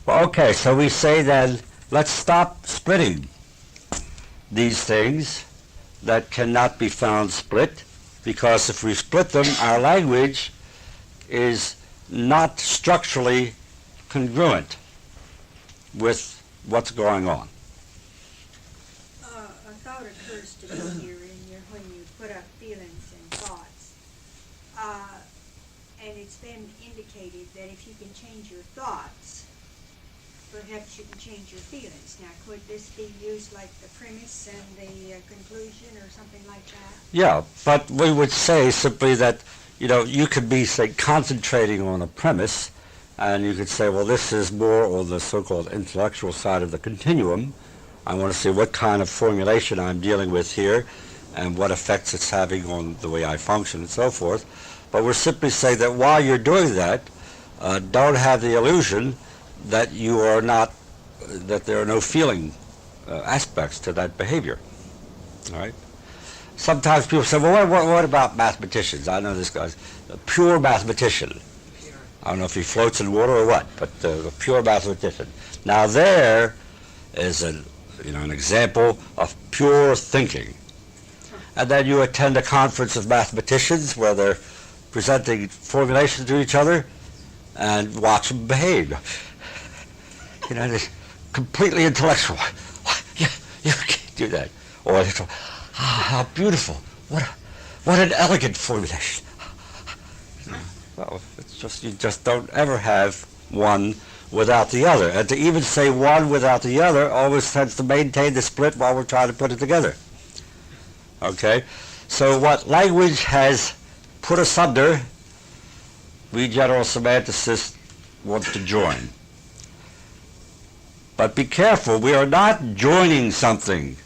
Well, okay, so we say then, let's stop splitting these things that cannot be found split, because if we split them, our language is not structurally congruent with what's going on. A thought occurs to me here when you put up feelings and thoughts. And it's been indicated that if you can change your thoughts, perhaps you can change your feelings. Now, could this be used like the premise and the conclusion or something like that? Yeah, but we would say simply that, you could be, say, concentrating on a premise, and you could say, well, this is more on the so-called intellectual side of the continuum. I want to see what kind of formulation I'm dealing with here and what effects it's having on the way I function and so forth. But we're simply saying that while you're doing that, don't have the illusion that you are not, that there are no feeling aspects to that behavior. All right? Sometimes people say, well, what about mathematicians? I know this guy's a pure mathematician. I don't know if he floats in water or what, but a pure mathematician. Now there is an example of pure thinking. And then you attend a conference of mathematicians where they're presenting formulations to each other and watch them behave. They're completely intellectual. You can't do that. Or they go, how beautiful. What an elegant formulation. Well, it's just, you just don't ever have one without the other. And to even say one without the other always tends to maintain the split while we're trying to put it together. Okay? So what language has put asunder, we general semanticists want to join. But be careful, we are not joining something.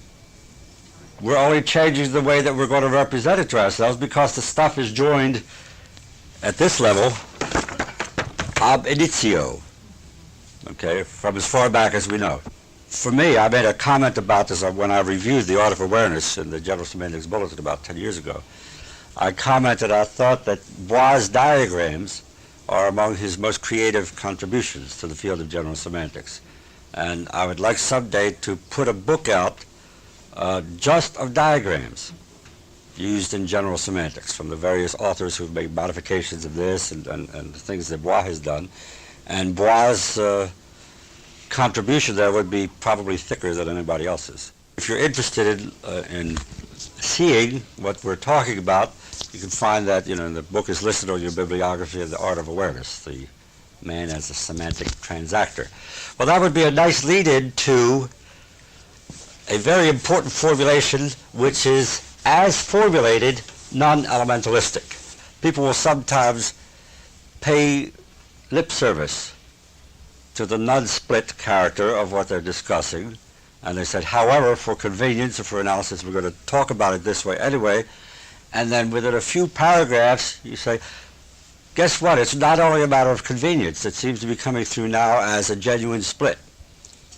We're only changing the way that we're going to represent it to ourselves, because the stuff is joined at this level ab initio, okay, from as far back as we know. For me, I made a comment about this when I reviewed the Art of Awareness in the General Semantics Bulletin about 10 years ago. I commented I thought that Bois' diagrams are among his most creative contributions to the field of general semantics. And I would like someday to put a book out just of diagrams used in general semantics from the various authors who've made modifications of this and the things that Bois has done. And Bois' contribution there would be probably thicker than anybody else's. If you're interested in seeing what we're talking about, you can find that, the book is listed on your bibliography of The Art of Awareness, the man as a semantic transactor. Well, that would be a nice lead-in to a very important formulation which is, as formulated, non-elementalistic. People will sometimes pay lip service to the non-split character of what they're discussing, and they said, however, for convenience or for analysis, we're going to talk about it this way anyway, and then within a few paragraphs, you say, guess what? It's not only a matter of convenience. It seems to be coming through now as a genuine split,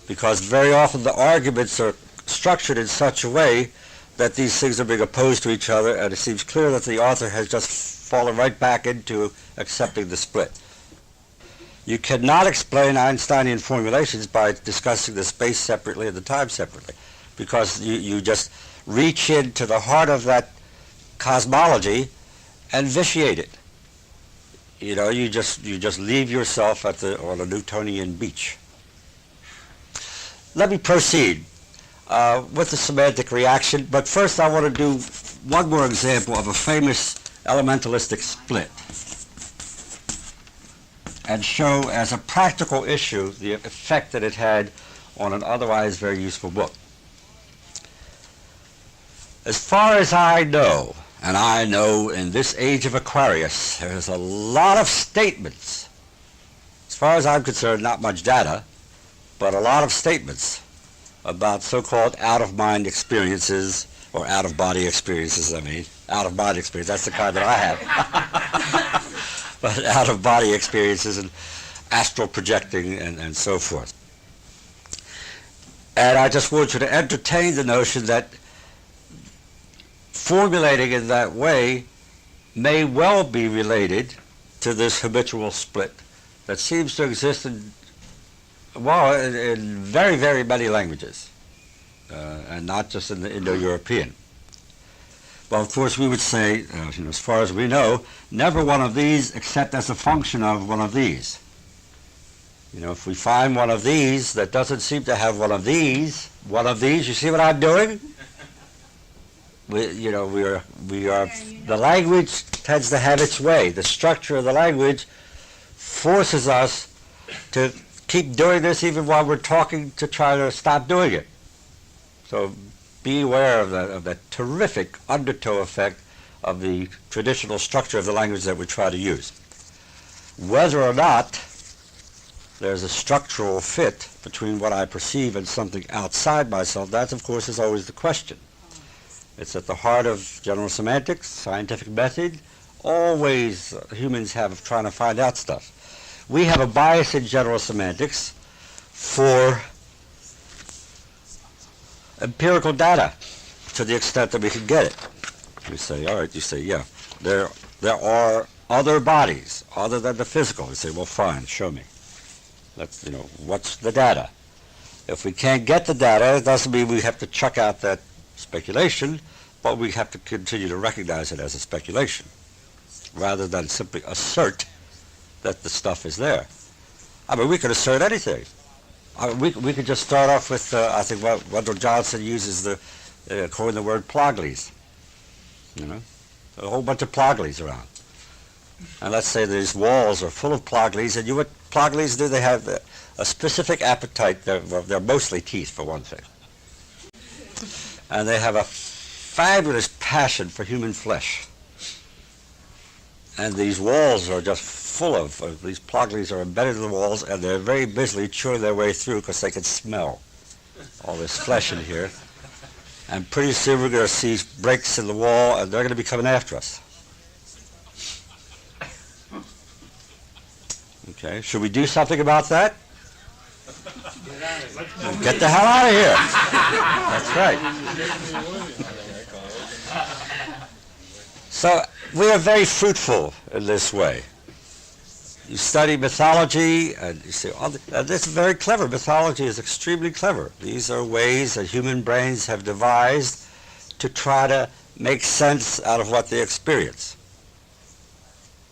because very often the arguments are structured in such a way that these things are being opposed to each other, and it seems clear that the author has just fallen right back into accepting the split. You cannot explain Einsteinian formulations by discussing the space separately and the time separately, because you just reach into the heart of that cosmology and vitiate it. You just leave yourself on a Newtonian beach. Let me proceed with the semantic reaction, but first I want to do one more example of a famous elementalistic split and show as a practical issue the effect that it had on an otherwise very useful book. As far as I know, and I know in this age of Aquarius, there's a lot of statements. As far as I'm concerned, not much data, but a lot of statements about so-called out-of-mind experiences, or out-of-body experiences, out-of-body experience, that's the kind that I have. But out-of-body experiences and astral projecting and so forth. And I just want you to entertain the notion that formulating in that way may well be related to this habitual split that seems to exist in Well, in very, very many languages, and not just in the Indo-European. Well, of course, we would say, as far as we know, never one of these except as a function of one of these. If we find one of these that doesn't seem to have one of these, you see what I'm doing? We are, the language tends to have its way. The structure of the language forces us to keep doing this even while we're talking to try to stop doing it. So be aware of that terrific undertow effect of the traditional structure of the language that we try to use. Whether or not there's a structural fit between what I perceive and something outside myself, that, of course, is always the question. It's at the heart of general semantics, scientific method. Always humans have trying to find out stuff. We have a bias in general semantics for empirical data to the extent that we can get it. You say, all right, yeah, there are other bodies other than the physical. You say, well, fine, show me. What's the data? If we can't get the data, it doesn't mean we have to chuck out that speculation, but we have to continue to recognize it as a speculation rather than simply assert that the stuff is there. I mean, we could assert anything. We could just start off with, I think Wendell Johnson uses coined the word ploglies. A whole bunch of ploglies around. And let's say these walls are full of ploglies, and what ploglies do? They have a specific appetite. They're mostly teeth, for one thing. And they have a fabulous passion for human flesh. And these walls are just full of these ploglies are embedded in the walls, and they're very busily chewing their way through because they can smell all this flesh in here. And pretty soon we're going to see breaks in the wall, and they're going to be coming after us. Okay, should we do something about that? Get the hell out of here. That's right. So we are very fruitful in this way. You study mythology, and you say, this is very clever. Mythology is extremely clever. These are ways that human brains have devised to try to make sense out of what they experience.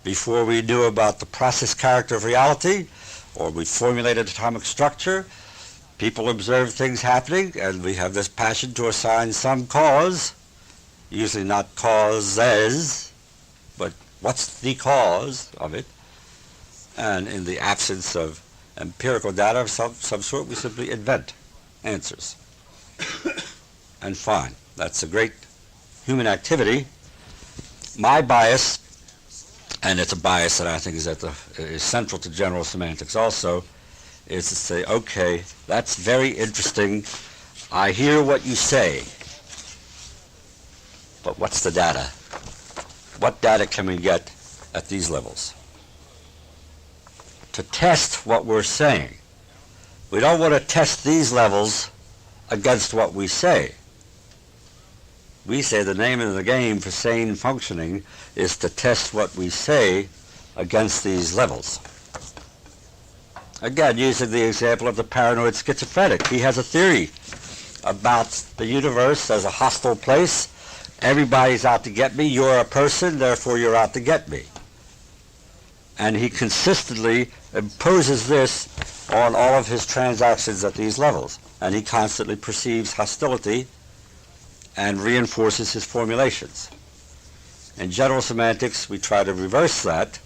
Before we knew about the process character of reality, or we formulated atomic structure, people observed things happening, and we have this passion to assign some cause, usually not causes, but what's the cause of it? And in the absence of empirical data of some sort, we simply invent answers. And fine, that's a great human activity. My bias, and it's a bias that I think is central to general semantics also, is to say, okay, that's very interesting. I hear what you say, but what's the data? What data can we get at these levels to test what we're saying? We don't want to test these levels against what we say. We say the name of the game for sane functioning is to test what we say against these levels. Again, using the example of the paranoid schizophrenic. He has a theory about the universe as a hostile place. Everybody's out to get me. You're a person, therefore you're out to get me. And he consistently imposes this on all of his transactions at these levels. And he constantly perceives hostility and reinforces his formulations. In general semantics, we try to reverse that.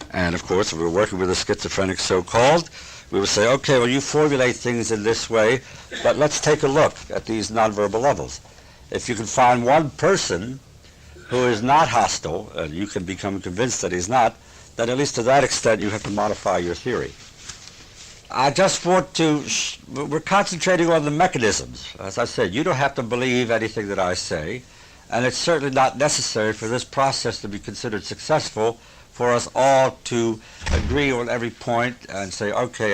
And of course, if we're working with a schizophrenic so-called, we will say, okay, well, you formulate things in this way, but let's take a look at these nonverbal levels. If you can find one person who is not hostile, and you can become convinced that he's not, then at least to that extent you have to modify your theory. I just want to, we're concentrating on the mechanisms. As I said, you don't have to believe anything that I say, and it's certainly not necessary for this process to be considered successful for us all to agree on every point and say, okay,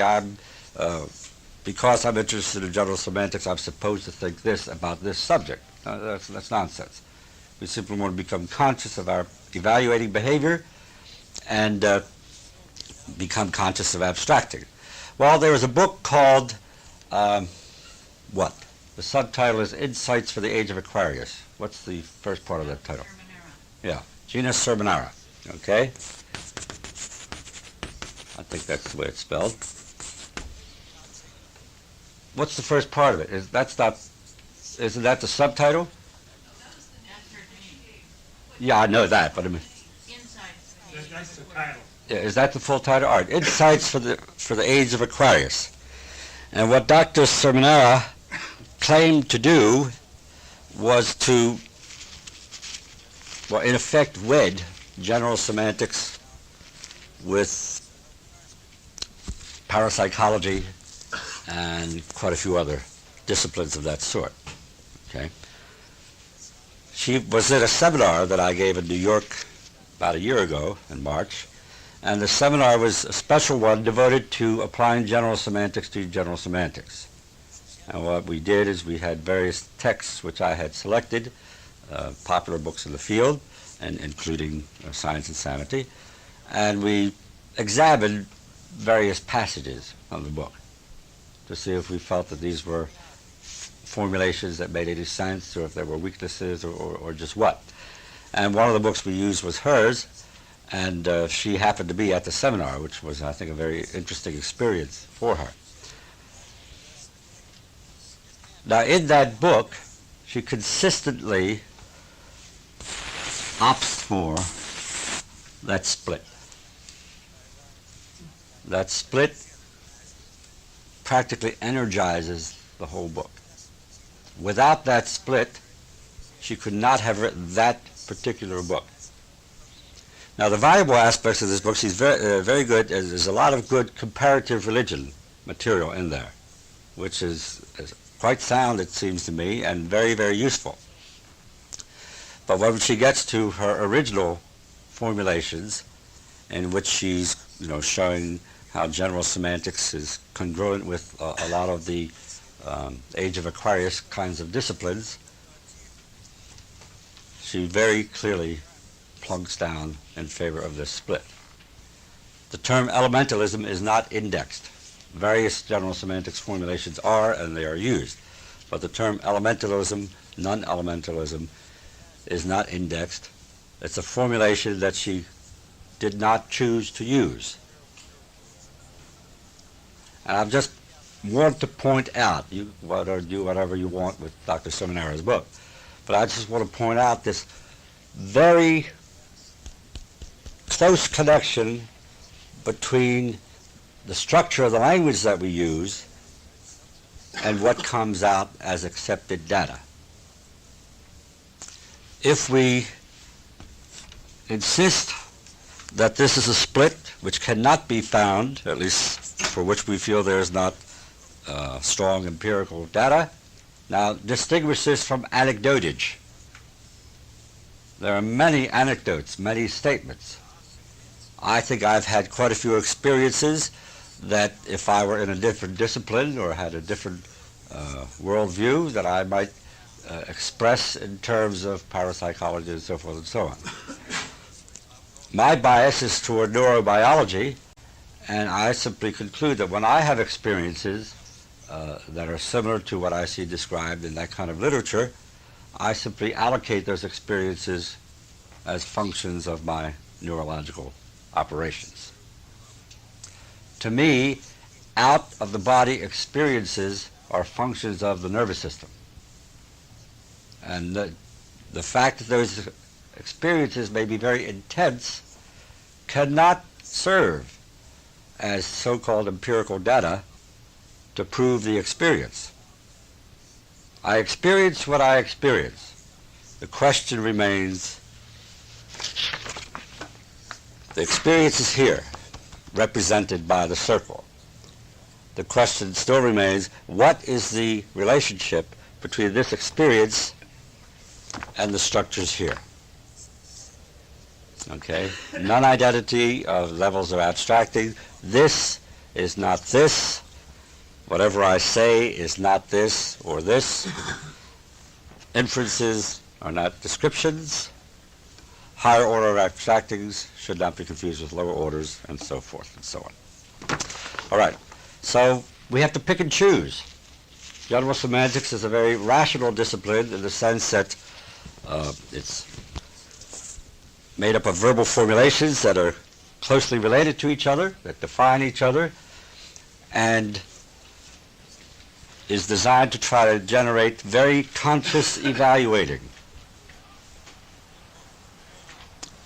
because I'm interested in general semantics, I'm supposed to think this about this subject. That's nonsense. We simply want to become conscious of our evaluating behavior and become conscious of abstracting. Well, there was a book called, what? The subtitle is Insights for the Age of Aquarius. What's the first part of that title? Yeah, Genus Sermonara. Okay? I think that's the way it's spelled. What's the first part of it? Isn't that the subtitle? Yeah, I know that, but I mean, That's the title. yeah, is that the full title? All right, Insights for the Age of Aquarius. And what Dr. Sermonara claimed to do was to, well, in effect, wed general semantics with parapsychology and quite a few other disciplines of that sort. Okay. She was at a seminar that I gave in New York about a year ago in March, and the seminar was a special one devoted to applying general semantics to general semantics. And what we did is we had various texts which I had selected, popular books in the field, and including Science and Sanity, and we examined various passages of the book to see if we felt that these were formulations that made any sense, or if there were weaknesses, or just what. And one of the books we used was hers, and she happened to be at the seminar, which was, I think, a very interesting experience for her. Now, in that book, she consistently opts for that split. That split practically energizes the whole book. Without that split, she could not have written that particular book. Now, the valuable aspects of this book, she's very good. There's a lot of good comparative religion material in there, which is quite sound, it seems to me, and very, very useful. But when she gets to her original formulations, in which she's, showing how general semantics is congruent with a lot of the Age of Aquarius kinds of disciplines, she very clearly plunks down in favor of this split. The term elementalism is not indexed. Various general semantics formulations are, and they are used. But the term elementalism, non-elementalism, is not indexed. It's a formulation that she did not choose to use. And I just want to point out, you do whatever you want with Dr. Sermonara's book, but I just want to point out this very close connection between the structure of the language that we use and what comes out as accepted data. If we insist that this is a split which cannot be found, at least for which we feel there is not strong empirical data, now distinguish this from anecdotage. There are many anecdotes, many statements. I think I've had quite a few experiences that if I were in a different discipline or had a different worldview, that I might express in terms of parapsychology and so forth and so on. My bias is toward neurobiology, and I simply conclude that when I have experiences that are similar to what I see described in that kind of literature, I simply allocate those experiences as functions of my neurological operations. To me, out-of-the-body experiences are functions of the nervous system. And the fact that those experiences may be very intense cannot serve as so-called empirical data to prove the experience. I experience what I experience. The question remains, the experience is here, represented by the circle. The question still remains, what is the relationship between this experience and the structures here? Okay? Non-identity of levels of abstracting. This is not this. Whatever I say is not this or this. Inferences are not descriptions. Higher order abstractings should not be confused with lower orders, and so forth and so on. All right. So we have to pick and choose. General semantics is a very rational discipline in the sense that it's made up of verbal formulations that are closely related to each other, that define each other, and is designed to try to generate very conscious evaluating.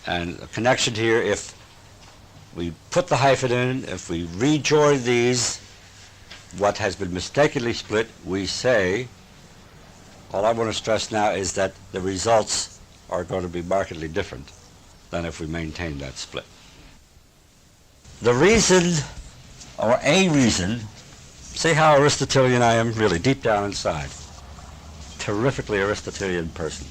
And a connection here, if we put the hyphen in, if we rejoin these, what has been mistakenly split, we say, all I want to stress now is that the results are going to be markedly different than if we maintain that split. The reason, or a reason, see how Aristotelian I am, really, deep down inside. Terrifically Aristotelian person.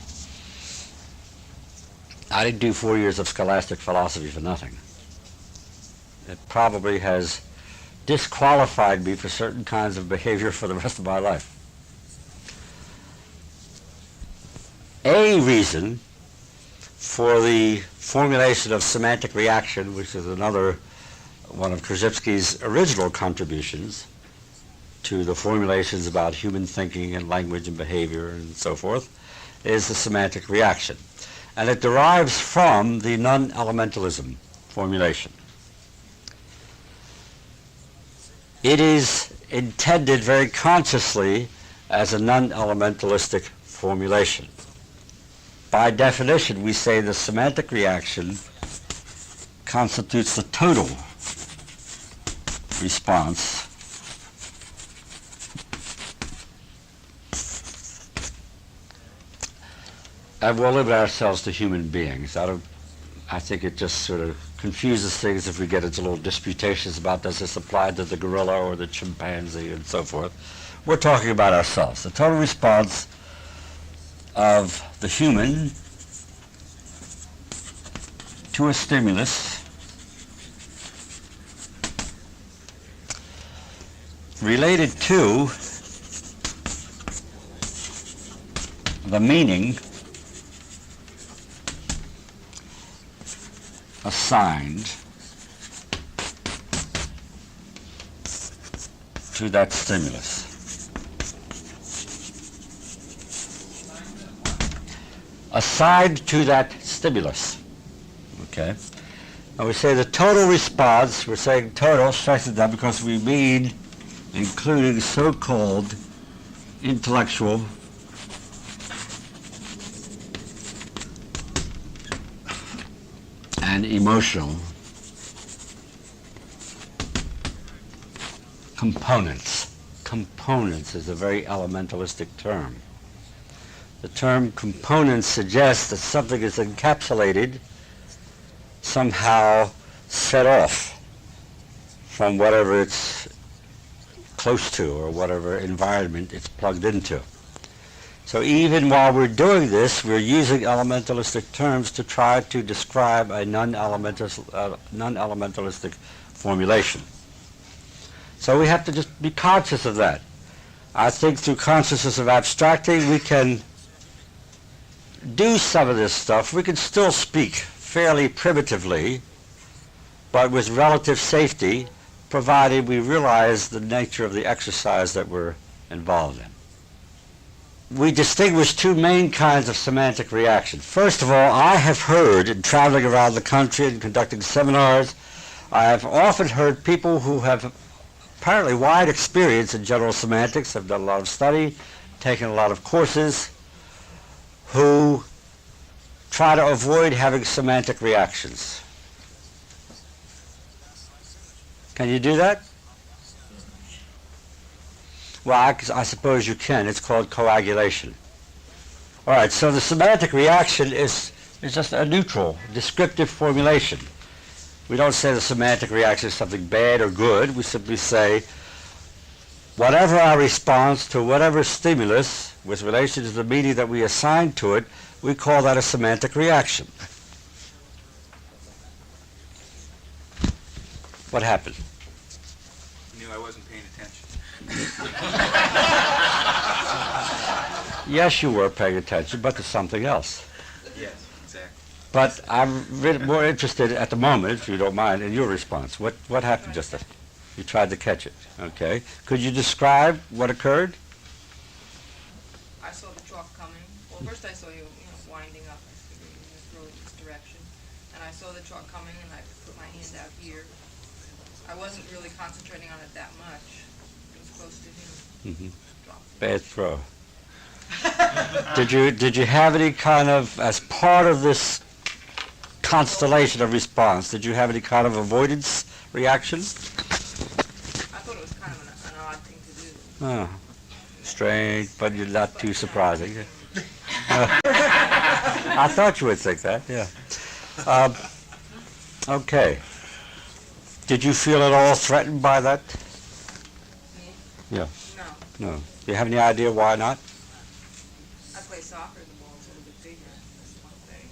I didn't do 4 years of scholastic philosophy for nothing. It probably has disqualified me for certain kinds of behavior for the rest of my life. A reason for the formulation of semantic reaction, which is another one of Krzyzewski's original contributions to the formulations about human thinking and language and behavior and so forth, is the semantic reaction. And it derives from the non-elementalism formulation. It is intended very consciously as a non-elementalistic formulation. By definition, we say the semantic reaction constitutes the total response and we'll limit ourselves to human beings. I think it just sort of confuses things if we get into little disputations about does this apply to the gorilla or the chimpanzee and so forth. We're talking about ourselves. The total response of the human to a stimulus related to the meaning assigned to that stimulus. Assigned to that stimulus. Okay? And we say the total response, we're saying total, stressing that because we mean including so-called intellectual and emotional components. Components is a very elementalistic term. The term components suggests that something is encapsulated, somehow set off from whatever it's close to or whatever environment it's plugged into. So even while we're doing this, we're using elementalistic terms to try to describe a non-elementalistic formulation. So we have to just be conscious of that. I think through consciousness of abstracting, we can do some of this stuff. We can still speak fairly primitively, but with relative safety, provided we realize the nature of the exercise that we're involved in. We distinguish two main kinds of semantic reaction. First of all, I have heard, in traveling around the country and conducting seminars, I have often heard people who have apparently wide experience in general semantics, have done a lot of study, taken a lot of courses, who try to avoid having semantic reactions. Can you do that? Well, I suppose you can. It's called coagulation. All right, so the semantic reaction is just a neutral, descriptive formulation. We don't say the semantic reaction is something bad or good. We simply say whatever our response to whatever stimulus with relation to the meaning that we assign to it, we call that a semantic reaction. What happened? Knew I wasn't paying attention. Yes, you were paying attention, but to something else. Yes, exactly. But I'm more interested at the moment, if you don't mind, in your response. What happened just then? You tried to catch it. Okay. Could you describe what occurred? I saw the truck coming. Well, first I saw you winding up. I figured you just rode this direction. And I saw the truck coming, and I put my hand out here. I wasn't really concentrating on it that much. It was close to him. Mm-hmm. Dropped it. Bad throw. Did you have any kind of, as part of this constellation of response, did you have any kind of avoidance reaction? I thought it was kind of an odd thing to do. Oh, strange, but you're not too surprising. I thought you would think that, yeah. Okay. Did you feel at all threatened by that? Me? Yeah. No. No. Do you have any idea why not? I play soccer, the ball's a little bit bigger. That's one thing.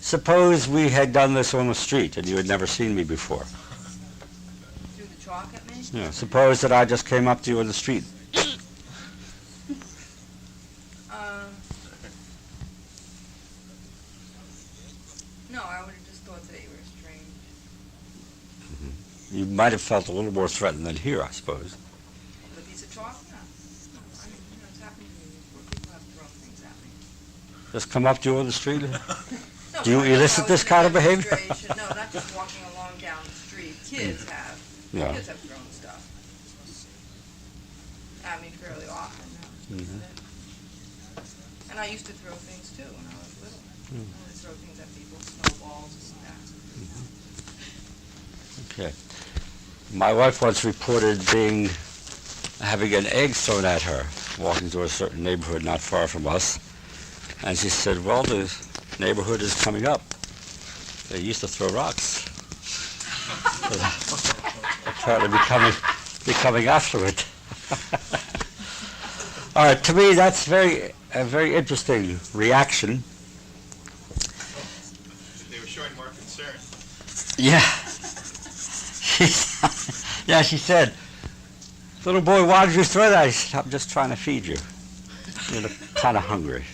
Suppose we had done this on the street and you had never seen me before. Threw the chalk at me? Yeah. Suppose that I just came up to you on the street. No, I would have just thought that you were strange. You might have felt a little more threatened than here, I suppose. With a piece of chalk? No. I mean, it's happened to me before. People have thrown things at me. Just come up to you on the street? No, Do you I mean, elicit I this was in kind a of behavior? demonstration. No, not just walking along down the street. Kids have. Yeah. Kids have thrown stuff at me fairly often now. Mhm. And I used to throw things too when I was little. I would throw things at people, snowballs and that. Okay. My wife once reported having an egg thrown at her walking through a certain neighborhood not far from us. And she said, well, the neighborhood is coming up. They used to throw rocks. Apparently becoming affluent. All right, to me that's a very interesting reaction. They were showing more concern. Yeah. She said, little boy, why did you throw that? He said, I'm just trying to feed you. You're kind of hungry.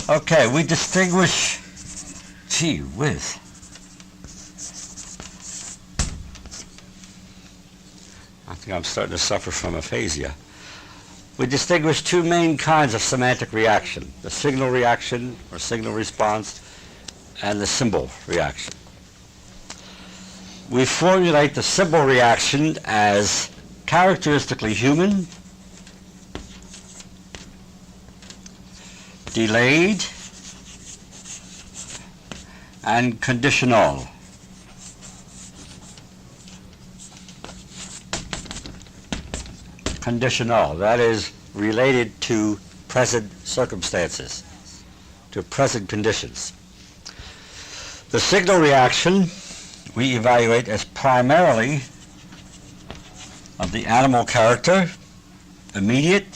Okay, we distinguish, gee whiz. I think I'm starting to suffer from aphasia. We distinguish two main kinds of semantic reaction, the signal reaction or signal response and the symbol reaction. We formulate the symbol reaction as characteristically human, delayed, and conditional. Conditional, that is related to present circumstances, to present conditions. The signal reaction we evaluate as primarily of the animal character, immediate,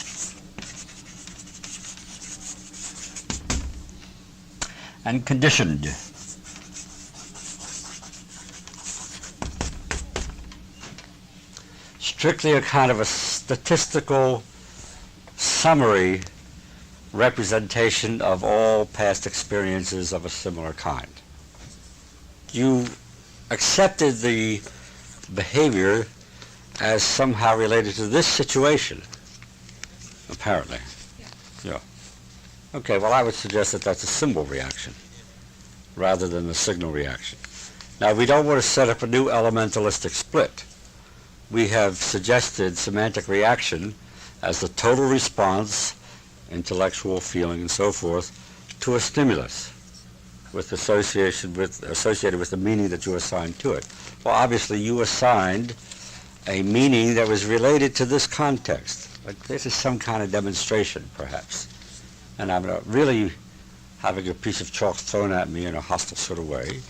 and conditioned. Strictly a kind of a statistical summary representation of all past experiences of a similar kind. You accepted the behavior as somehow related to this situation, apparently. Yeah. Okay, well I would suggest that that's a symbol reaction rather than a signal reaction. Now we don't want to set up a new elementalistic split. We have suggested semantic reaction as the total response, intellectual feeling and so forth, to a stimulus associated with the meaning that you assigned to it. Well, obviously you assigned a meaning that was related to this context. Like this is some kind of demonstration, perhaps. And I'm not really having a piece of chalk thrown at me in a hostile sort of way,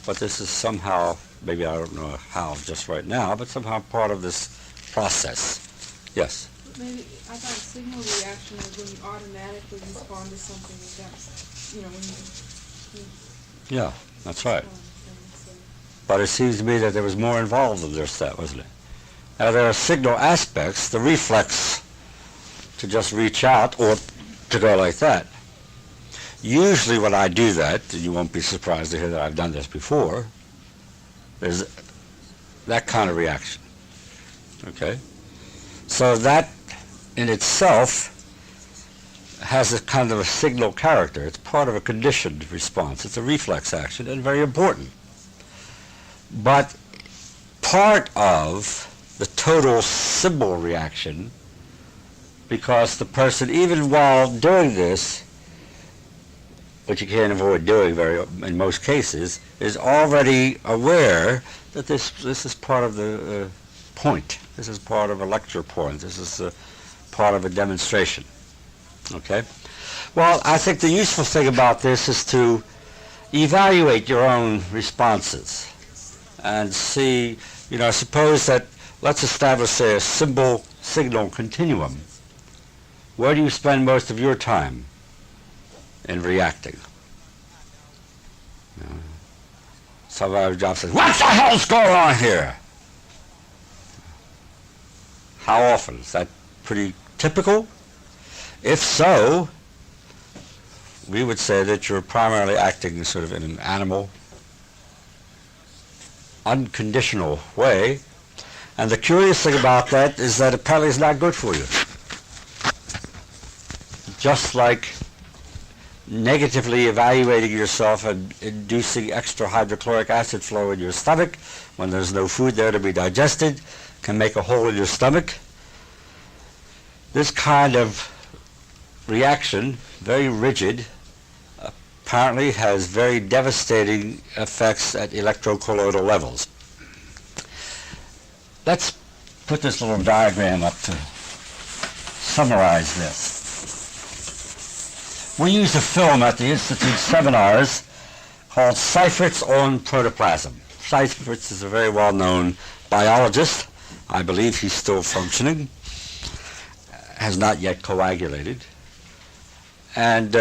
but this is somehow, maybe I don't know how just right now, but somehow part of this process. Yes? Maybe, I thought signal reaction was when you automatically respond to something that's, when you Yeah, that's right. respond to things, But it seems to me that there was more involved than just that, wasn't it? Now there are signal aspects, the reflex to just reach out or to go like that. Usually when I do that, and you won't be surprised to hear that I've done this before, There's that kind of reaction. Okay? So that in itself has a kind of a signal character. It's part of a conditioned response. It's a reflex action and very important. But part of the total symbol reaction, because the person, even while doing this, which you can't avoid doing in most cases, is already aware that this is part of the point. This is part of a lecture point. This is part of a demonstration. Okay? Well, I think the useful thing about this is to evaluate your own responses and see, suppose that, let's establish, say, a symbol-signal continuum. Where do you spend most of your time in reacting? Some of our job says, what the hell's going on here? How often? Is that pretty typical? If so, we would say that you're primarily acting sort of in an animal, unconditional way. And the curious thing about that is that apparently it's not good for you. Just like negatively evaluating yourself and inducing extra hydrochloric acid flow in your stomach when there's no food there to be digested can make a hole in your stomach. This kind of reaction, very rigid, apparently has very devastating effects at electrocolloidal levels. Let's put this little diagram up to summarize this. We use a film at the Institute seminars called Seifert's on Protoplasm. Seifert is a very well-known biologist. I believe he's still functioning, has not yet coagulated. And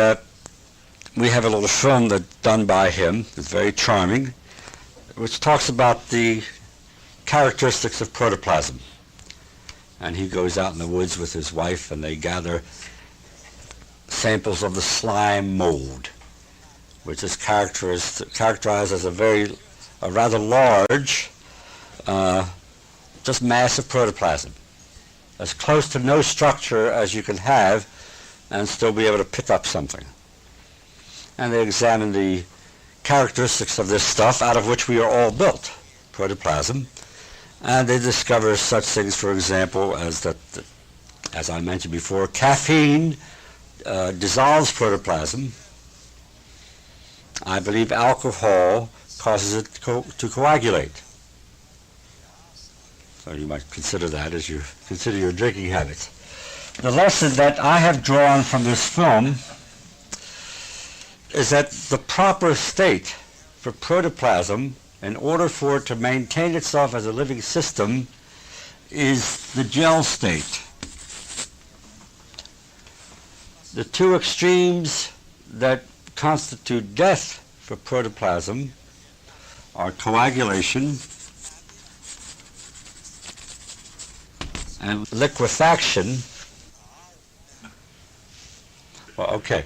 we have a little film that's done by him. It's very charming, which talks about the characteristics of protoplasm. And he goes out in the woods with his wife and they gather samples of the slime mold, which is characterized as a rather large, just mass of protoplasm, as close to no structure as you can have and still be able to pick up something. And they examine the characteristics of this stuff out of which we are all built, protoplasm, and they discover such things, for example, as that, as I mentioned before, caffeine dissolves protoplasm. I believe alcohol causes it to coagulate. So you might consider that as you consider your drinking habits. The lesson that I have drawn from this film is that the proper state for protoplasm, in order for it to maintain itself as a living system, is the gel state. The two extremes that constitute death for protoplasm are coagulation and liquefaction. Well, okay.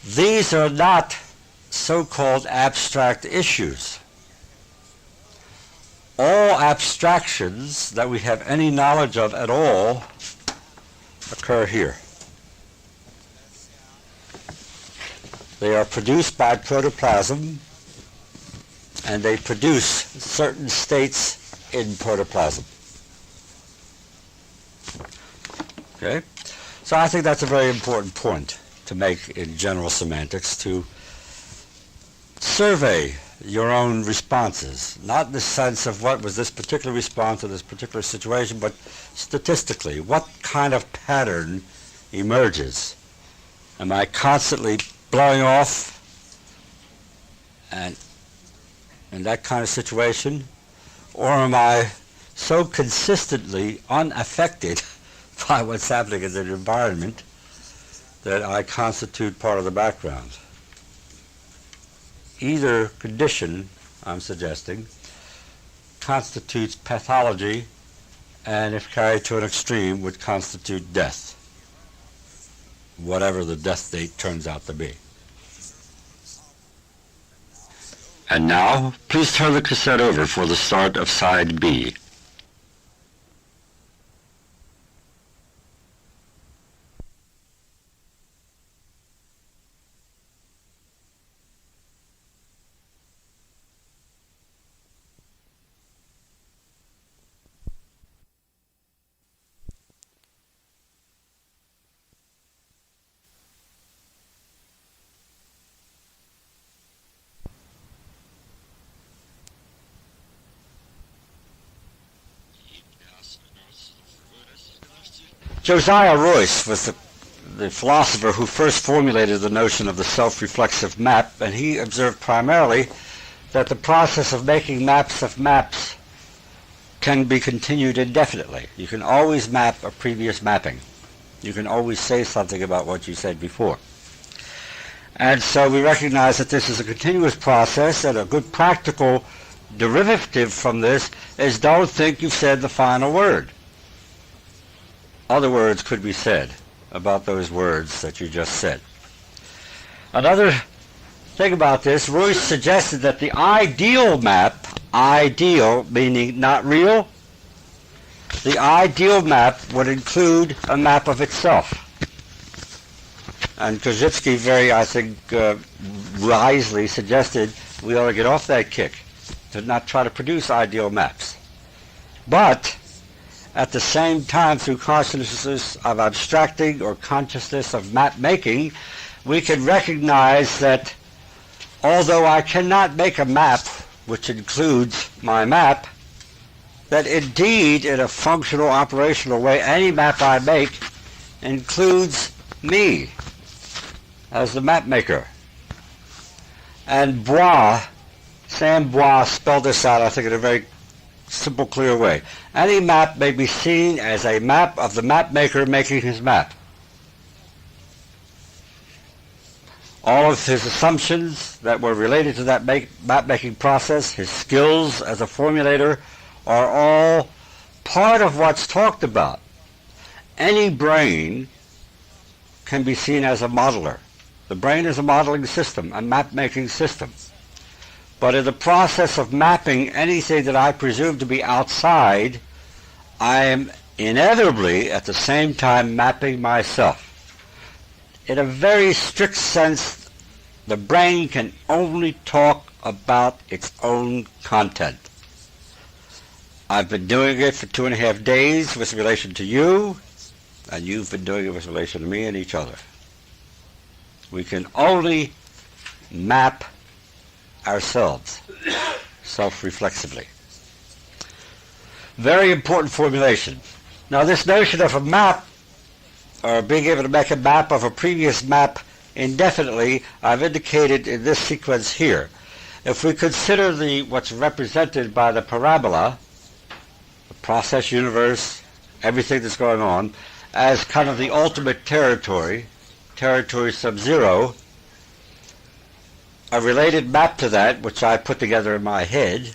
These are not so-called abstract issues. All abstractions that we have any knowledge of at all occur here. They are produced by protoplasm, and they produce certain states in protoplasm. Okay? So I think that's a very important point to make in general semantics, to survey your own responses, not in the sense of what was this particular response to this particular situation, but statistically, what kind of pattern emerges? Am I constantly blowing off and in that kind of situation, or am I so consistently unaffected by what's happening in the environment that I constitute part of the background? Either condition, I'm suggesting, constitutes pathology, and if carried to an extreme, would constitute death, whatever the death date turns out to be. And now, please turn the cassette over for the start of side B. Josiah Royce was the philosopher who first formulated the notion of the self-reflexive map, and he observed primarily that the process of making maps of maps can be continued indefinitely. You can always map a previous mapping. You can always say something about what you said before. And so we recognize that this is a continuous process, and a good practical derivative from this is don't think you've said the final word. Other words could be said about those words that you just said. Another thing about this, Royce suggested that the ideal map, ideal meaning not real, the ideal map would include a map of itself. And Korzybski very, I think, wisely suggested we ought to get off that kick, to not try to produce ideal maps. But at the same time, through consciousness of abstracting or consciousness of map making, we can recognize that although I cannot make a map which includes my map, that indeed in a functional, operational way, any map I make includes me as the map maker. And Bois, Sam Bois spelled this out, I think, in a very simple, clear way. Any map may be seen as a map of the map maker making his map. All of his assumptions that were related to that map-making process, his skills as a formulator, are all part of what's talked about. Any brain can be seen as a modeler. The brain is a modeling system, a map-making system. But in the process of mapping anything that I presume to be outside, I am inevitably at the same time mapping myself. In a very strict sense, the brain can only talk about its own content. I've been doing it for 2.5 days with relation to you, and you've been doing it with relation to me and each other. We can only map ourselves self-reflexively. Very important formulation. Now this notion of a map, or being able to make a map of a previous map indefinitely, I've indicated in this sequence here. If we consider what's represented by the parabola, the process universe, everything that's going on, as kind of the ultimate territory, territory sub-zero, a related map to that, which I put together in my head,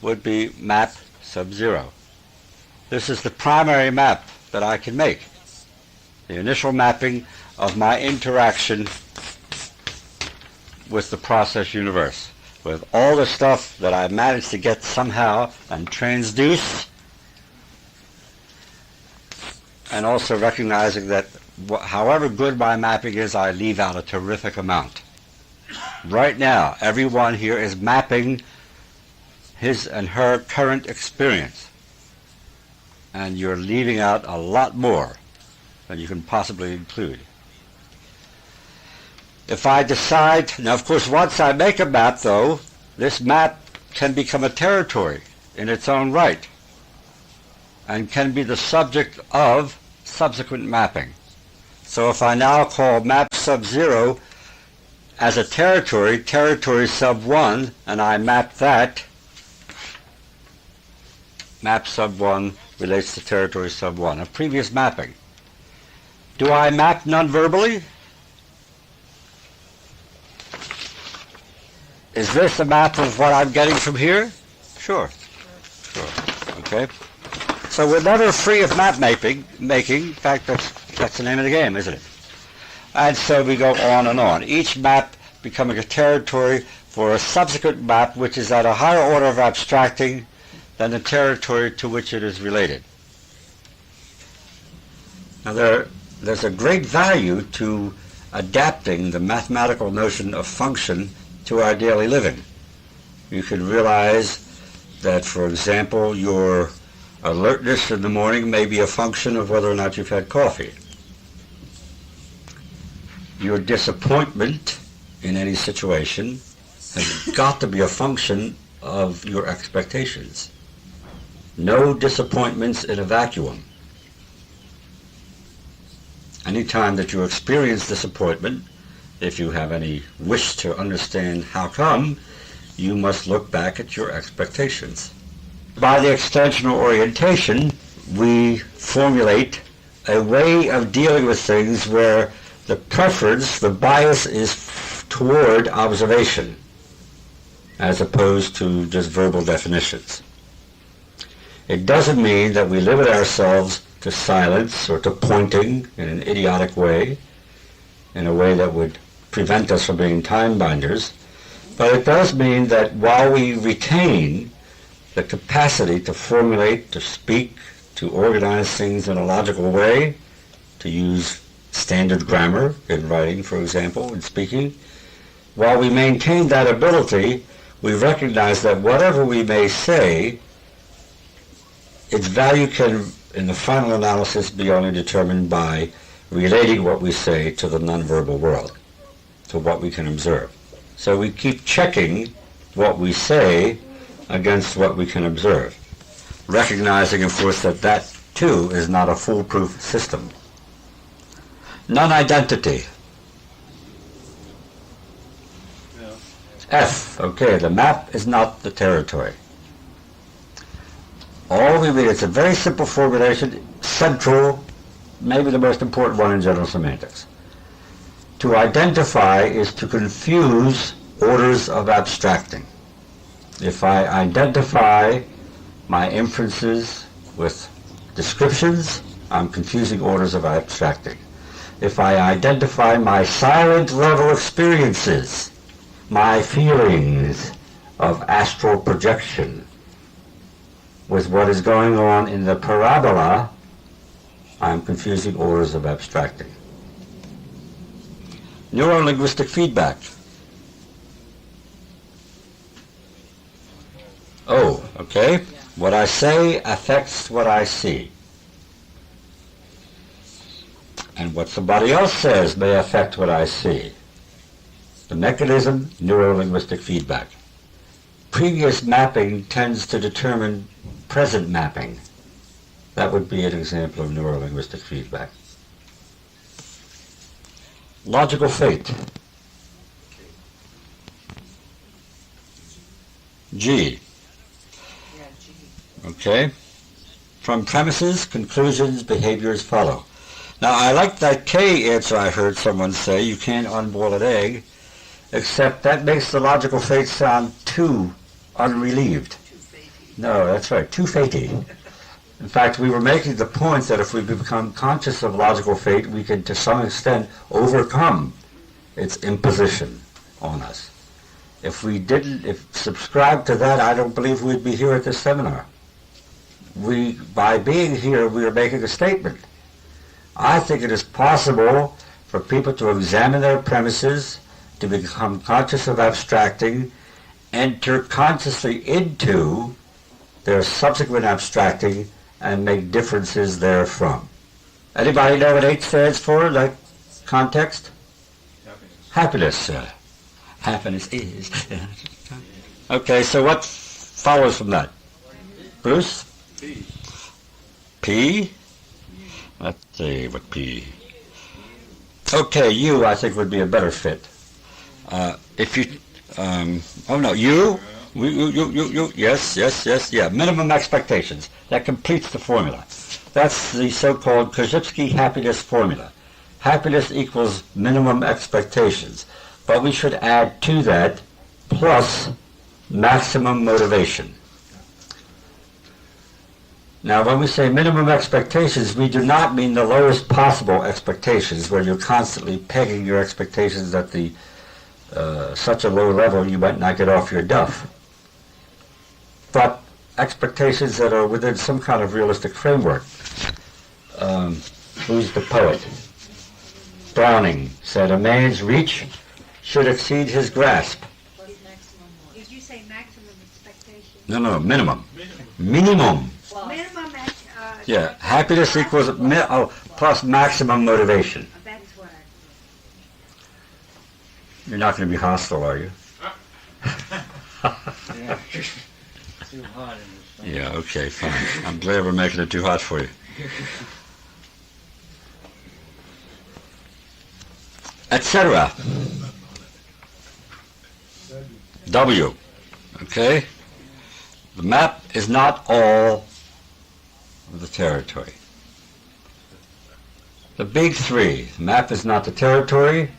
would be map sub-zero. This is the primary map that I can make. The initial mapping of my interaction with the process universe, with all the stuff that I managed to get somehow and transduce, and also recognizing that however good my mapping is, I leave out a terrific amount. Right now, everyone here is mapping his and her current experience, and you're leaving out a lot more than you can possibly include. If I decide, now of course once I make a map though, this map can become a territory in its own right and can be the subject of subsequent mapping. So if I now call map sub-zero as a territory, territory sub-1, and I map that, map sub-1 relates to territory sub-1, a previous mapping. Do I map non-verbally? Is this a map of what I'm getting from here? Sure. Okay. So we're never free of map making. In fact, that's the name of the game, isn't it? And so we go on and on. Each map becoming a territory for a subsequent map which is at a higher order of abstracting than the territory to which it is related. Now there's a great value to adapting the mathematical notion of function to our daily living. You can realize that, for example, your alertness in the morning may be a function of whether or not you've had coffee. Your disappointment in any situation has got to be a function of your expectations. No disappointments in a vacuum. Anytime that you experience disappointment, if you have any wish to understand how come, you must look back at your expectations. By the extensional orientation, we formulate a way of dealing with things where the preference, the bias is toward observation, as opposed to just verbal definitions. It doesn't mean that we limit ourselves to silence or to pointing in an idiotic way, in a way that would prevent us from being time binders, but it does mean that while we retain the capacity to formulate, to speak, to organize things in a logical way, to use standard grammar in writing, for example, in speaking, while we maintain that ability, we recognize that whatever we may say, its value can, in the final analysis, be only determined by relating what we say to the nonverbal world, to what we can observe. So we keep checking what we say against what we can observe, recognizing, of course, that that, too, is not a foolproof system. Non-identity. F, okay, the map is not the territory. All we read, it's a very simple formulation, central, maybe the most important one in general semantics. To identify is to confuse orders of abstracting. If I identify my inferences with descriptions, I'm confusing orders of abstracting. If I identify my silent level experiences, my feelings of astral projection, with what is going on in the parabola, I'm confusing orders of abstracting. Neuro-linguistic feedback. Oh, okay. What I say affects what I see. And what somebody else says may affect what I see. The mechanism, neuro-linguistic feedback. Previous mapping tends to determine present mapping. That would be an example of neuro-linguistic feedback. Logical fate. G. Okay. From premises, conclusions, behaviors follow. Now, I like that K answer I heard someone say, you can't unboil an egg, except that makes the logical fate sound too unrelieved. No, that's right, too fatey. In fact, we were making the point that if we become conscious of logical fate, we can, to some extent, overcome its imposition on us. If we didn't subscribe to that, I don't believe we'd be here at this seminar. By being here, we are making a statement. I think it is possible for people to examine their premises, to become conscious of abstracting, enter consciously into their subsequent abstracting, and make differences therefrom. Anybody know what H stands for, like context? Happiness. Happiness is. Okay, so what follows from that? Bruce? P? Let's see what P. Okay, U I think would be a better fit. If you, oh no, you, yes, yeah, minimum expectations. That completes the formula. That's the so-called Korzybski happiness formula. Happiness equals minimum expectations. But we should add to that plus maximum motivation. Now, when we say minimum expectations, we do not mean the lowest possible expectations, where you're constantly pegging your expectations at the such a low level you might not get off your duff. But expectations that are within some kind of realistic framework. Who's the poet? Browning said, "A man's reach should exceed his grasp." Did you say maximum expectation? No, minimum. Minimum. Minimum, Yeah, happiness equals plus maximum motivation. that's what I, You're not going to be hostile, are you? Yeah. Too hot in this thing. Yeah, okay, fine. I'm glad we're making it too hot for you. Etc. W. Okay? The map is not all of the territory. The big three. The map is not the territory.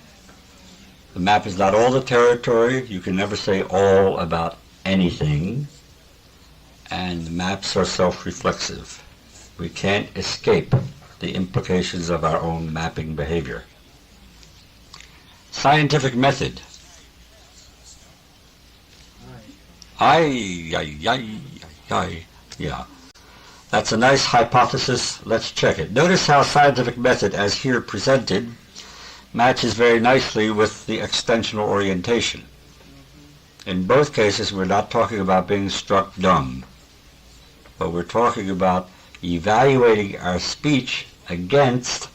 The map is not all the territory. You can never say all about anything. And the maps are self-reflexive. We can't escape the implications of our own mapping behavior. Scientific method. Yeah. That's a nice hypothesis. Let's check it. Notice how scientific method, as here presented, matches very nicely with the extensional orientation. In both cases, we're not talking about being struck dumb, but we're talking about evaluating our speech against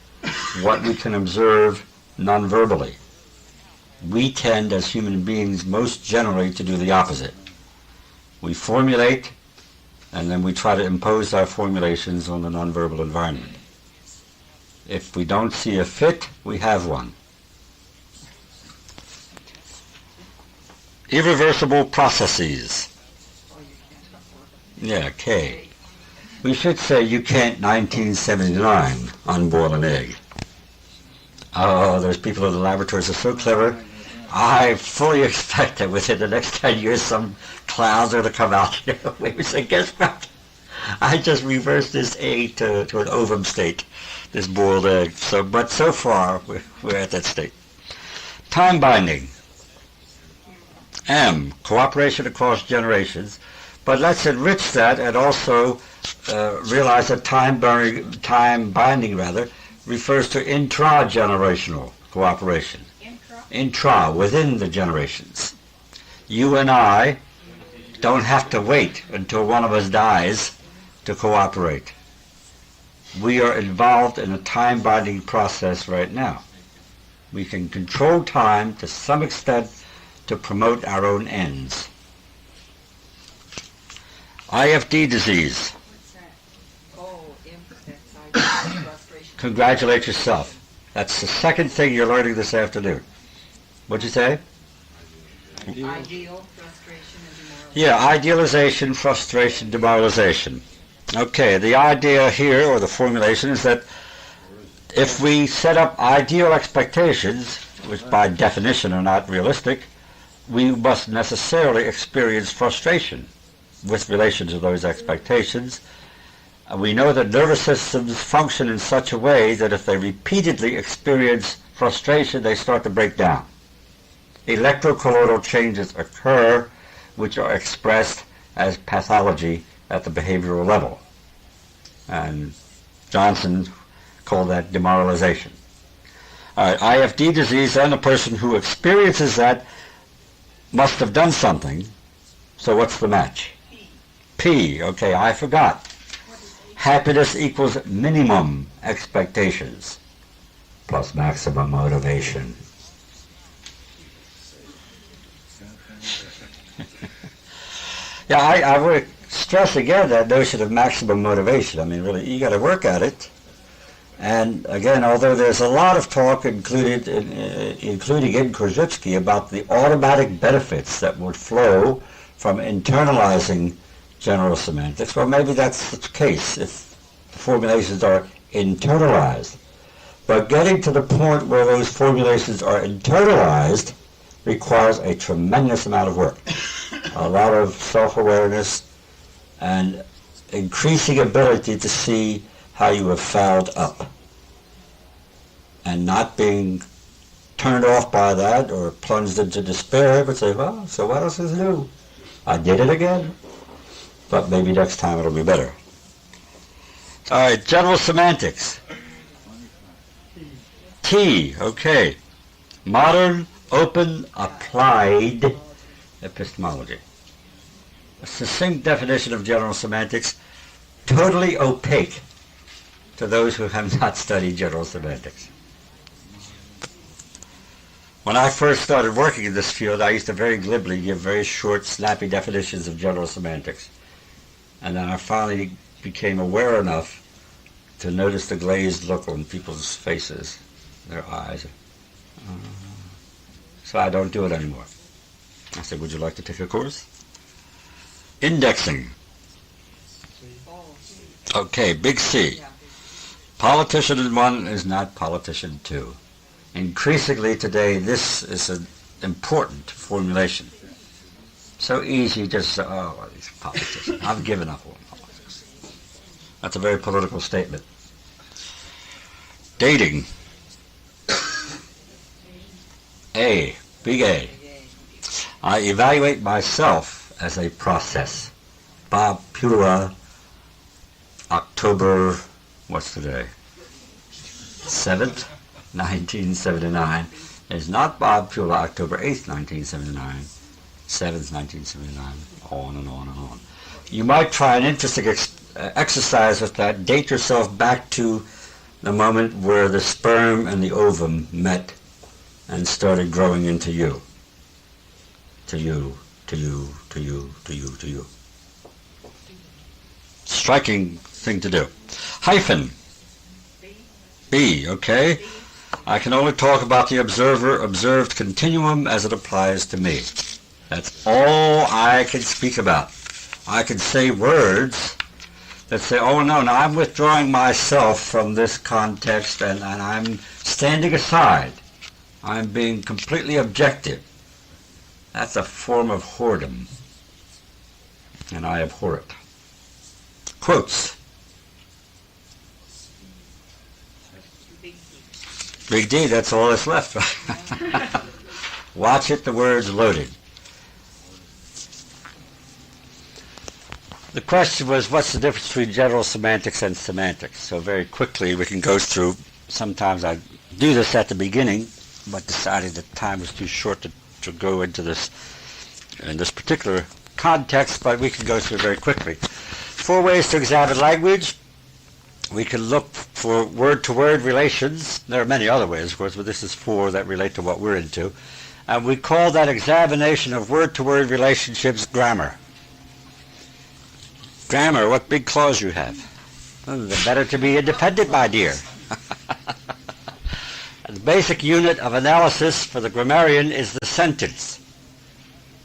what we can observe non-verbally. We tend, as human beings, most generally to do the opposite. We formulate, and then we try to impose our formulations on the nonverbal environment. If we don't see a fit, we have one. Irreversible processes. Yeah, K. We should say you can't 1979 unboil an egg. Oh, those people in the laboratories are so clever. I fully expect that within the next 10 years some clouds are to come out here. We say, guess what? I just reversed this egg to an ovum state, this boiled egg. But so far, we're at that state. Time binding. M, cooperation across generations. But let's enrich that and also realize that time binding refers to intra-generational cooperation. Intra, within the generations. You and I don't have to wait until one of us dies to cooperate. We are involved in a time-binding process right now. We can control time to some extent to promote our own ends. IFD disease. Oh, that's frustration. Congratulate yourself. That's the second thing you're learning this afternoon. What'd you say? Ideal, frustration, and demoralization. Yeah, idealization, frustration, demoralization. Okay, the idea here, or the formulation, is that if we set up ideal expectations, which by definition are not realistic, we must necessarily experience frustration with relation to those expectations. We know that nervous systems function in such a way that if they repeatedly experience frustration, they start to break down. Electrocolloidal changes occur, which are expressed as pathology at the behavioral level. And Johnson called that demoralization. All right, IFD disease, and a person who experiences that must have done something. So what's the match? P. Okay, I forgot. Happiness equals minimum expectations plus maximum motivation. Yeah, I would stress again that notion of maximum motivation. I mean, really, you got to work at it. And again, although there's a lot of talk including in Korzybski about the automatic benefits that would flow from internalizing general semantics, well, maybe that's the case if the formulations are internalized. But getting to the point where those formulations are internalized requires a tremendous amount of work, a lot of self-awareness, and increasing ability to see how you have fouled up and not being turned off by that or plunged into despair, but say, well, so what else is new? I did it again, but maybe next time it'll be better. All right, general semantics. T, okay. Modern, open, applied epistemology. A succinct definition of general semantics, totally opaque to those who have not studied general semantics. When I first started working in this field, I used to very glibly give very short, snappy definitions of general semantics. And then I finally became aware enough to notice the glazed look on people's faces, their eyes. So I don't do it anymore. I said, would you like to take a course? Indexing. Okay, big C. Politician 1 is not politician 2. Increasingly today, this is an important formulation. So easy just to say, oh, these politicians. I've given up on politics. That's a very political statement. Dating. A, big A. I evaluate myself as a process. Bob Pula, October, what's today? 7th, 1979. It's not Bob Pula, October 8th, 1979. 7th, 1979, on and on and on. You might try an interesting exercise with that. Date yourself back to the moment where the sperm and the ovum met and started growing into you. To you, to you, to you, to you, to you. Striking thing to do. Hyphen. B, okay. I can only talk about the observed continuum as it applies to me. That's all I can speak about. I can say words that say, oh no, I'm withdrawing myself from this context and I'm standing aside. I'm being completely objective. That's a form of whoredom, and I abhor it. Quotes. Big D, that's all that's left. Watch it, the word's loaded. The question was, what's the difference between general semantics and semantics? So very quickly we can go through. Sometimes I do this at the beginning, but decided that time was too short to go into this in this particular context, but we can go through very quickly. 4 ways to examine language. We can look for word-to-word relations. There are many other ways, of course, but this is 4 that relate to what we're into. And we call that examination of word-to-word relationships grammar. Grammar, what big clause you have. Oh, the better to be independent, my dear. The basic unit of analysis for the grammarian is the sentence.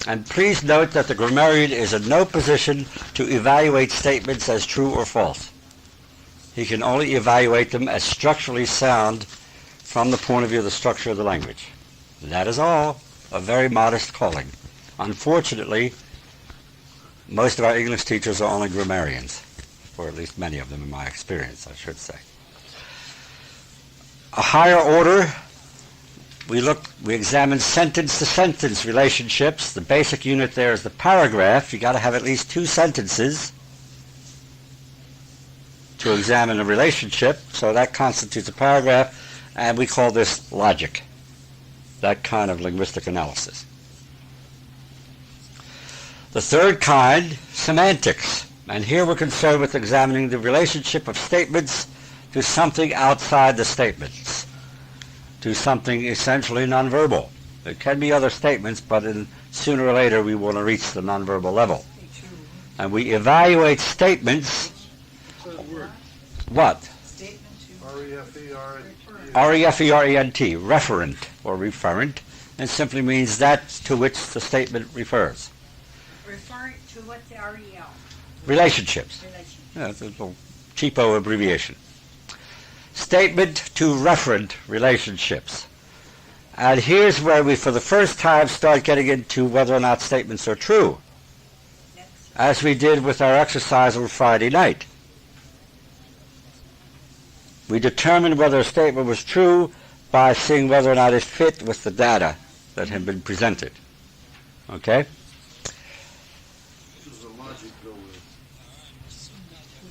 And please note that the grammarian is in no position to evaluate statements as true or false. He can only evaluate them as structurally sound from the point of view of the structure of the language. That is all. A very modest calling. Unfortunately, most of our English teachers are only grammarians, or at least many of them in my experience, I should say. A higher order, we examine sentence-to-sentence relationships. The basic unit there is the paragraph. You got to have at least 2 sentences to examine a relationship, so that constitutes a paragraph, and we call this logic, that kind of linguistic analysis. The third kind, semantics, and here we're concerned with examining the relationship of statements to something outside the statements, to something essentially nonverbal. There can be other statements, but sooner or later we want to reach the nonverbal level. And we evaluate statements. What? R-E-F-E-R-E-N-T, referent or referent, and simply means that to which the statement refers. Referring to what the REL? Relationships. Yeah, it's a little cheapo abbreviation. Statement to referent relationships. And here's where we, for the first time, start getting into whether or not statements are true, as we did with our exercise on Friday night. We determined whether a statement was true by seeing whether or not it fit with the data that had been presented. Okay?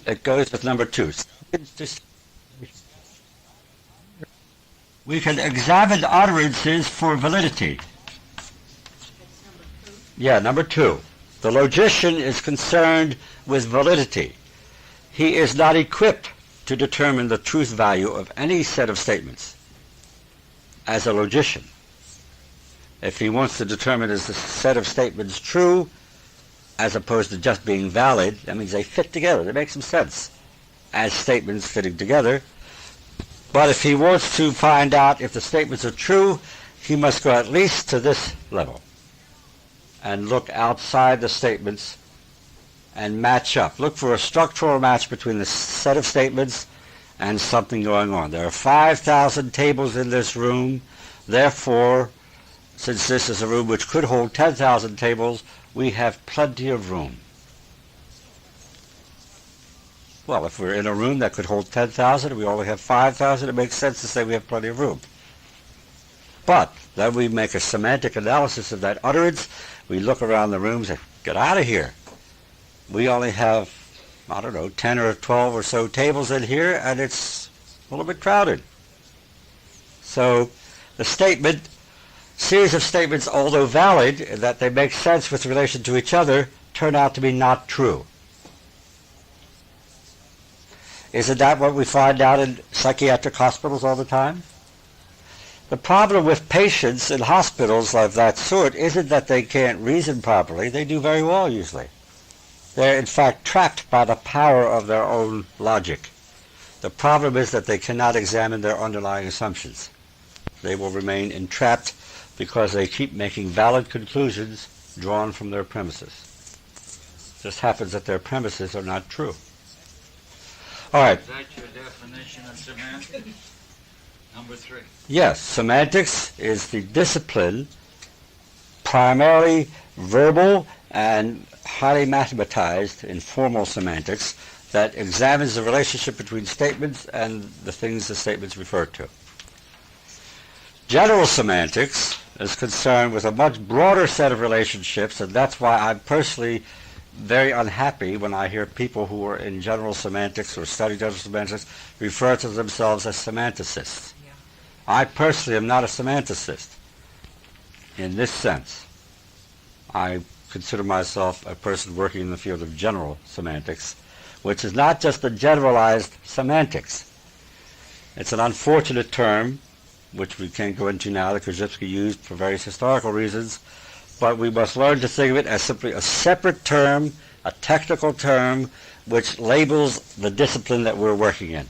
It goes with number 2. We can examine utterances for validity. That's number 2. Yeah, number 2. The logician is concerned with validity. He is not equipped to determine the truth value of any set of statements as a logician. If he wants to determine is the set of statements true as opposed to just being valid, that means they fit together. They make some sense as statements fitting together. But if he wants to find out if the statements are true, he must go at least to this level and look outside the statements and match up. Look for a structural match between the set of statements and something going on. There are 5,000 tables in this room. Therefore, since this is a room which could hold 10,000 tables, we have plenty of room. Well, if we're in a room that could hold 10,000 and we only have 5,000, it makes sense to say we have plenty of room. But then we make a semantic analysis of that utterance. We look around the room and say, get out of here. We only have, 10 or 12 or so tables in here, and it's a little bit crowded. So the statement, series of statements, although valid, in that they make sense with relation to each other, turn out to be not true. Isn't that what we find out in psychiatric hospitals all the time? The problem with patients in hospitals of that sort isn't that they can't reason properly. They do very well usually. They're in fact trapped by the power of their own logic. The problem is that they cannot examine their underlying assumptions. They will remain entrapped because they keep making valid conclusions drawn from their premises. It just happens that their premises are not true. All right. Is that your definition of semantics? Number 3. Yes, semantics is the discipline, primarily verbal and highly mathematized in formal semantics, that examines the relationship between statements and the things the statements refer to. General semantics is concerned with a much broader set of relationships, and that's why I'm personally very unhappy when I hear people who are in general semantics or study general semantics refer to themselves as semanticists. Yeah. I personally am not a semanticist in this sense. I consider myself a person working in the field of general semantics, which is not just a generalized semantics. It's an unfortunate term, which we can't go into now, that Krzyzewski used for various historical reasons, but we must learn to think of it as simply a separate term, a technical term, which labels the discipline that we're working in.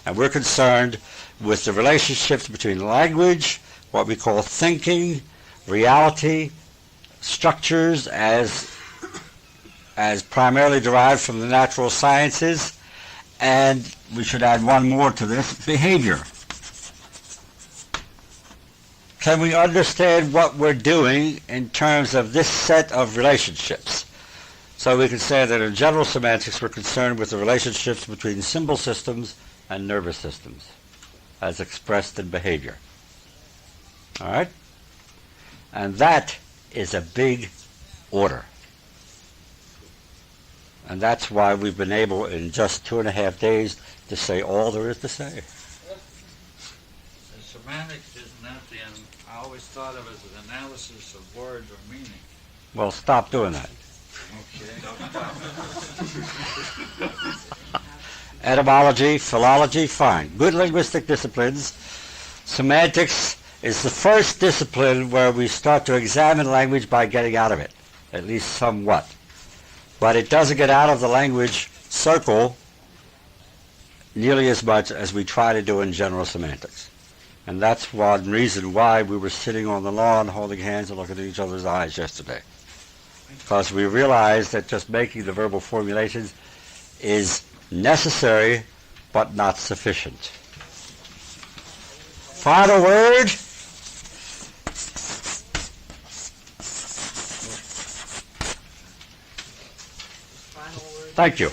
And we're concerned with the relationships between language, what we call thinking, reality, structures as primarily derived from the natural sciences, and we should add one more to this, behavior. Can we understand what we're doing in terms of this set of relationships? So we can say that in general semantics we're concerned with the relationships between symbol systems and nervous systems as expressed in behavior. All right? And that is a big order. And that's why we've been able in just 2.5 days to say all there is to say. The semantics isn't that I always thought of it as an analysis of words or meaning. Well, stop doing that. Okay. Etymology, philology, fine. Good linguistic disciplines. Semantics is the first discipline where we start to examine language by getting out of it, at least somewhat. But it doesn't get out of the language circle nearly as much as we try to do in general semantics. And that's one reason why we were sitting on the lawn holding hands and looking at each other's eyes yesterday. Because we realized that just making the verbal formulations is necessary but not sufficient. Final word? Final word. Thank you.